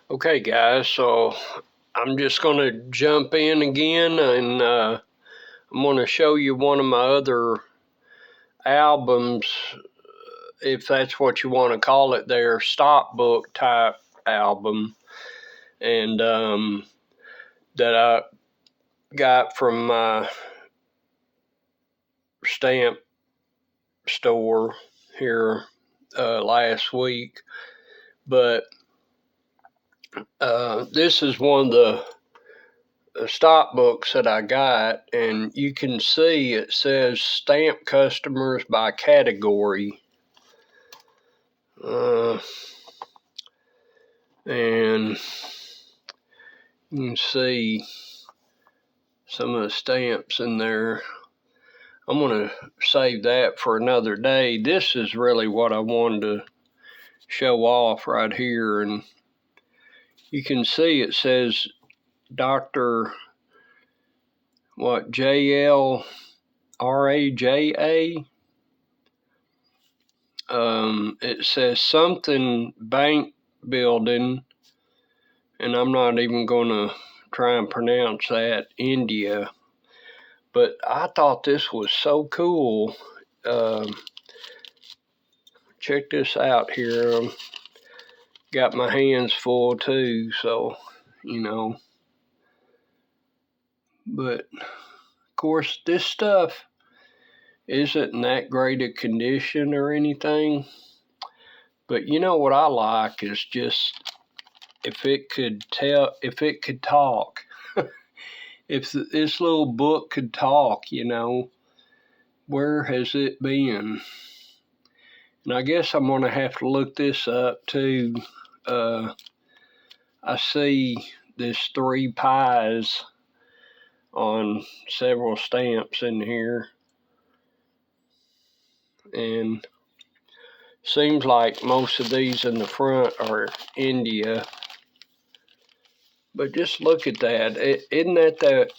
Okay, guys, so I'm just going to jump in again and I'm going to show you one of my other albums, if that's what you want to call it, their stockbook type album, and that I got from my stamp store here last week. But this is one of the stock books that I got, and you can see it says stamp customers by category. And you can see some of the stamps in there. I'm going to save that for another day. This is really what I wanted to show off right here. And you can see it says Dr. JLRAJA. It says something bank building, and I'm not even going to try and pronounce that, India. But I thought this was so cool. Check this out here. Got my hands full too, so, But, of course, this stuff isn't in that great a condition or anything. But you know what I like is just if it could talk. If this little book could talk, where has it been? And I guess I'm going to have to look this up too. I see this 3 pies on several stamps in here. And seems like most of these in the front are India. But just look at that. Isn't that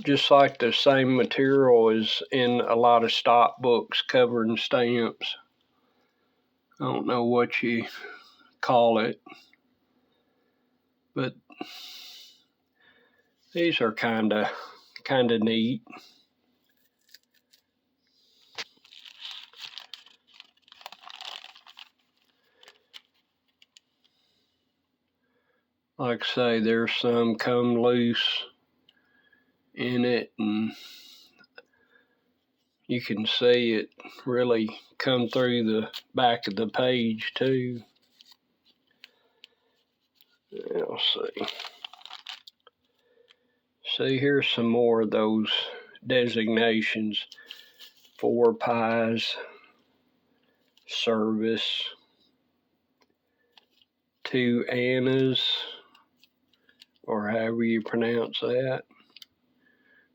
just like the same material as in a lot of stock books covering stamps? I don't know what you call it, but these are kind of neat. Like I say, there's some come loose in it, and you can see it really come through the back of the page too. Let's see. See, here's some more of those designations. 4 pies, service, 2 Annas, or however you pronounce that.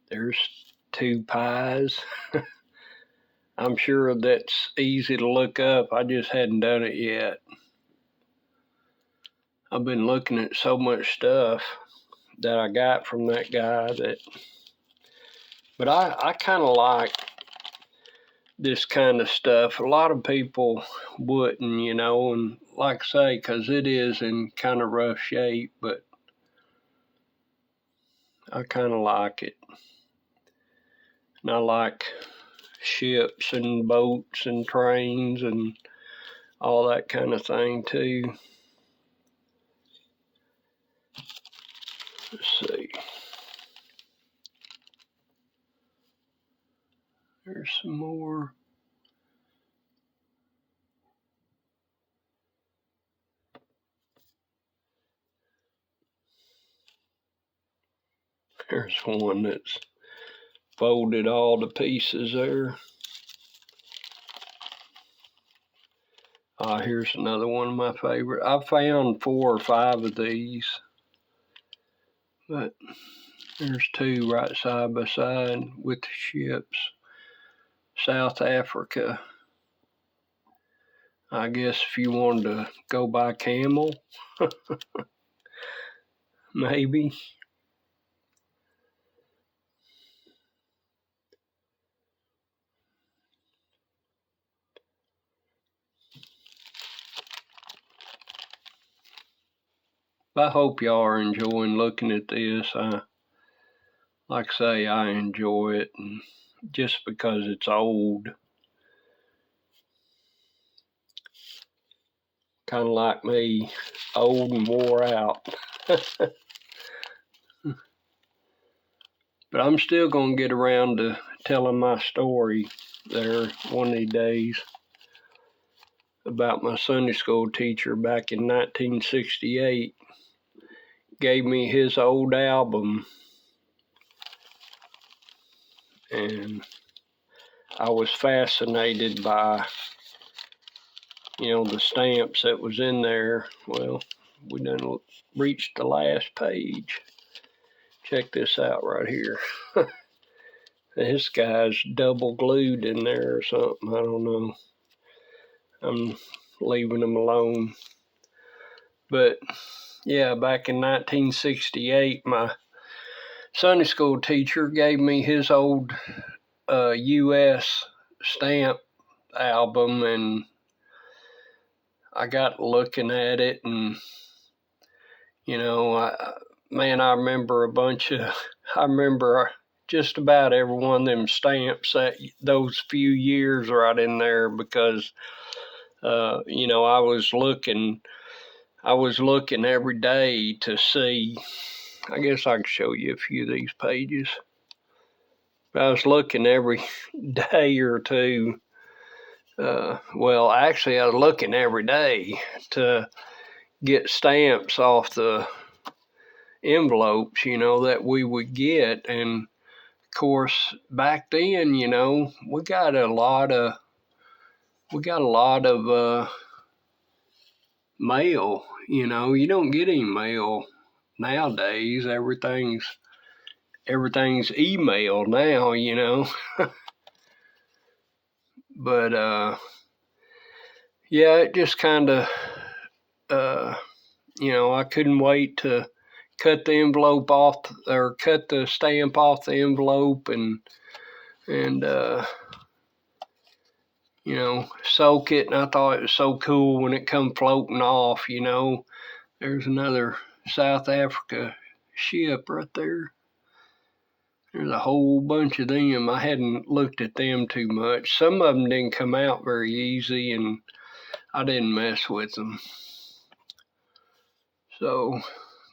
There's 2 pies. I'm sure that's easy to look up. I just hadn't done it yet. I've been looking at so much stuff that I got from that guy but I kind of like this kind of stuff. A lot of people wouldn't, and like I say, because it is in kind of rough shape, but I kind of like it. And I like ships and boats and trains and all that kind of thing too. Let's see. There's some more. There's one that's folded all to pieces there. Here's another one of my favorite. I found 4 or 5 of these, but there's 2 right side by side with the ships. South Africa. I guess if you wanted to go by camel, maybe. I hope y'all are enjoying looking at this. Like I say, I enjoy it, and just because it's old, kind of like me, old and wore out. But I'm still going to get around to telling my story there one of these days about my Sunday school teacher back in 1968. Gave me his old album, and I was fascinated by, the stamps that was in there. Well, we done reached the last page. Check this out right here. This guy's double glued in there or something. I don't know. I'm leaving him alone. But yeah, back in 1968, my Sunday school teacher gave me his old U.S. stamp album, and I got looking at it, and I remember I remember just about every one of them stamps those few years right in there, because I was looking every day to see. I guess I can show you a few of these pages. I was looking every day or two. Actually, I was looking every day to get stamps off the envelopes, that we would get. And of course, back then, we got a lot of mail. You don't get any mail nowadays. Everything's email now. But yeah, it just kind of I couldn't wait to cut the envelope off, or cut the stamp off the envelope, and soak it. And I thought it was so cool when it come floating off. There's another South Africa ship right there. There's a whole bunch of them. I hadn't looked at them too much. Some of them didn't come out very easy, and I didn't mess with them. So,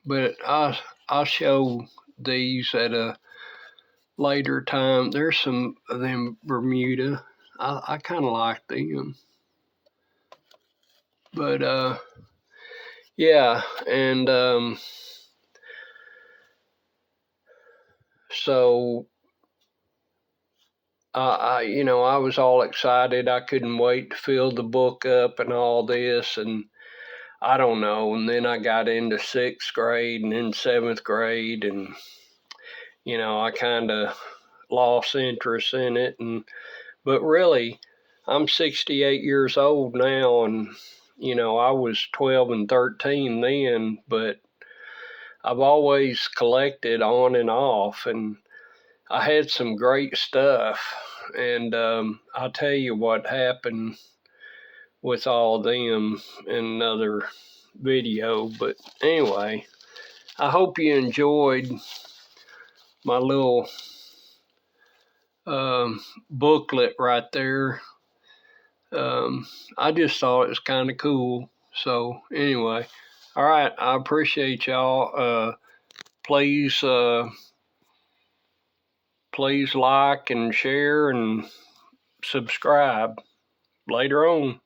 but I'll show these at a later time. There's some of them Bermuda. I kind of like them. But yeah, and so I was all excited. I couldn't wait to fill the book up and all this, and I don't know. And then I got into sixth grade and then seventh grade, and I kind of lost interest in it. But really, I'm 68 years old now, and I was 12 and 13 then, but I've always collected on and off, and I had some great stuff. And I'll tell you what happened with all them in another video. But anyway, I hope you enjoyed my little booklet right there. I just thought it was kind of cool. So anyway, all right, I appreciate y'all. Please like and share and subscribe later on.